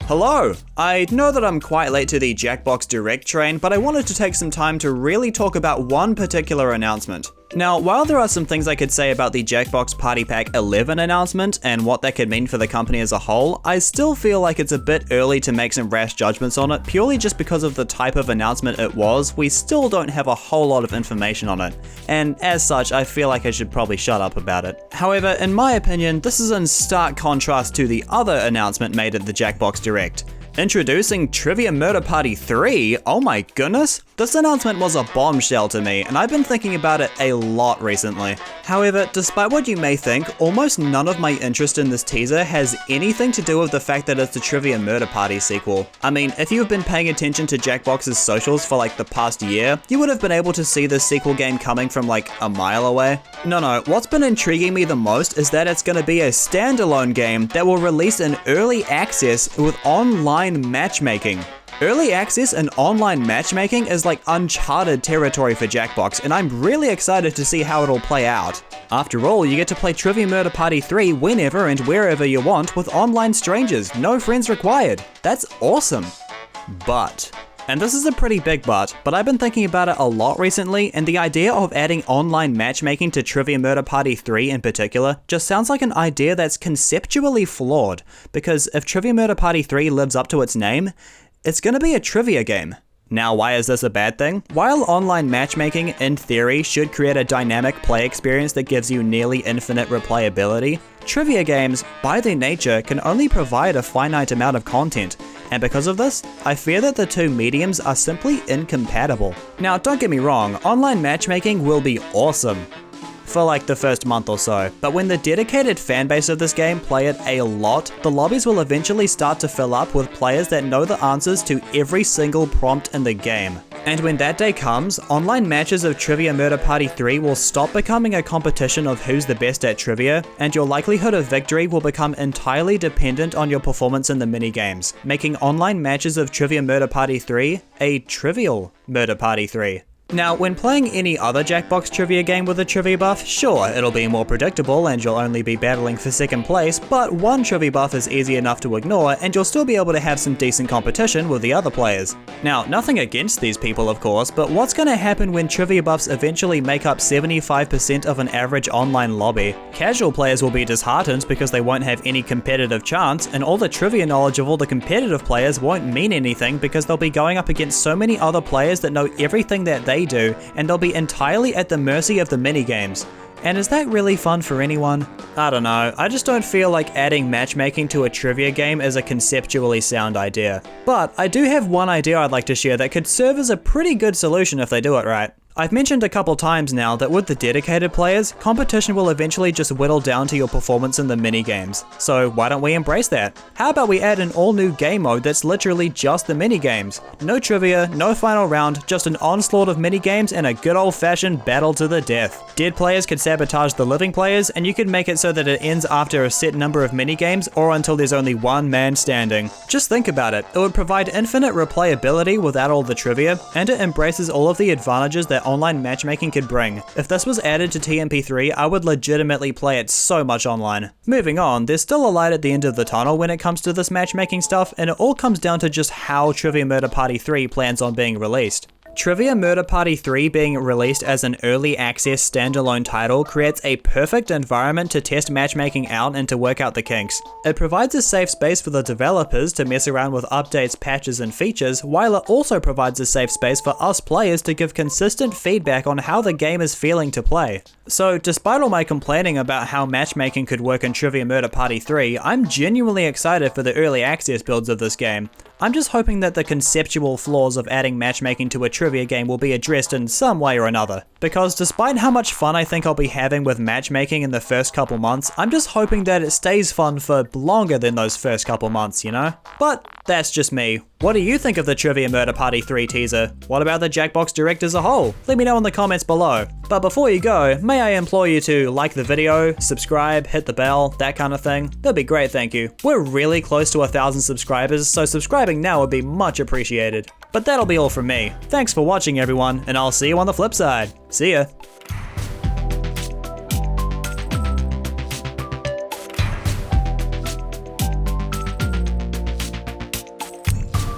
Hello! I know that I'm quite late to the Jackbox Direct train, but I wanted to take some time to really talk about one particular announcement. Now, while there are some things I could say about the Jackbox Party Pack 11 announcement and what that could mean for the company as a whole, I still feel like it's a bit early to make some rash judgments on it, purely just because of the type of announcement it was. We still don't have a whole lot of information on it, and as such, I feel like I should probably shut up about it. However, in my opinion, this is in stark contrast to the other announcement made at the Jackbox Direct. Introducing Trivia Murder Party 3? Oh my goodness! This announcement was a bombshell to me, and I've been thinking about it a lot recently. However, despite what you may think, almost none of my interest in this teaser has anything to do with the fact that it's a Trivia Murder Party sequel. I mean, if you've been paying attention to Jackbox's socials for like the past year, you would have been able to see this sequel game coming from like a mile away. No, what's been intriguing me the most is that it's going to be a standalone game that will release in early access with online matchmaking. Early access and online matchmaking is like uncharted territory for Jackbox, and I'm really excited to see how it'll play out. After all, you get to play Trivia Murder Party 3 whenever and wherever you want with online strangers, no friends required. That's awesome. But, and this is a pretty big but I've been thinking about it a lot recently, and the idea of adding online matchmaking to Trivia Murder Party 3 in particular just sounds like an idea that's conceptually flawed, because if Trivia Murder Party 3 lives up to its name, it's gonna be a trivia game. Now, why is this a bad thing? While online matchmaking, in theory, should create a dynamic play experience that gives you nearly infinite replayability, trivia games, by their nature, can only provide a finite amount of content, and because of this, I fear that the two mediums are simply incompatible. Now, don't get me wrong, online matchmaking will be awesome for like the first month or so, but when the dedicated fanbase of this game play it a lot, the lobbies will eventually start to fill up with players that know the answers to every single prompt in the game. And when that day comes, online matches of Trivia Murder Party 3 will stop becoming a competition of who's the best at trivia, and your likelihood of victory will become entirely dependent on your performance in the minigames, making online matches of Trivia Murder Party 3 a trivial Murder Party 3. Now, when playing any other Jackbox trivia game with a trivia buff, sure, it'll be more predictable and you'll only be battling for second place, but one trivia buff is easy enough to ignore and you'll still be able to have some decent competition with the other players. Now, nothing against these people of course, but what's gonna happen when trivia buffs eventually make up 75% of an average online lobby? Casual players will be disheartened because they won't have any competitive chance, and all the trivia knowledge of all the competitive players won't mean anything because they'll be going up against so many other players that know everything that they do, and they'll be entirely at the mercy of the minigames. And is that really fun for anyone? I don't know, I just don't feel like adding matchmaking to a trivia game is a conceptually sound idea. But I do have one idea I'd like to share that could serve as a pretty good solution if they do it right. I've mentioned a couple times now that with the dedicated players, competition will eventually just whittle down to your performance in the minigames. So why don't we embrace that? How about we add an all new game mode that's literally just the minigames? No trivia, no final round, just an onslaught of minigames and a good old fashioned battle to the death. Dead players could sabotage the living players, and you could make it so that it ends after a set number of minigames or until there's only one man standing. Just think about it, it would provide infinite replayability without all the trivia, and it embraces all of the advantages that online matchmaking could bring. If this was added to TMP3, I would legitimately play it so much online. Moving on, there's still a light at the end of the tunnel when it comes to this matchmaking stuff, and it all comes down to just how Trivia Murder Party 3 plans on being released. Trivia Murder Party 3 being released as an early access standalone title creates a perfect environment to test matchmaking out and to work out the kinks. It provides a safe space for the developers to mess around with updates, patches, and features, while it also provides a safe space for us players to give consistent feedback on how the game is feeling to play. So, despite all my complaining about how matchmaking could work in Trivia Murder Party 3, I'm genuinely excited for the early access builds of this game. I'm just hoping that the conceptual flaws of adding matchmaking to a trivia game will be addressed in some way or another. Because despite how much fun I think I'll be having with matchmaking in the first couple months, I'm just hoping that it stays fun for longer than those first couple months, you know? But that's just me. What do you think of the Trivia Murder Party 3 teaser? What about the Jackbox Direct as a whole? Let me know in the comments below. But before you go, may I implore you to like the video, subscribe, hit the bell, that kind of thing? That'd be great, thank you. We're really close to 1,000 subscribers, so subscribing now would be much appreciated. But that'll be all from me. Thanks for watching everyone, and I'll see you on the flip side. See ya.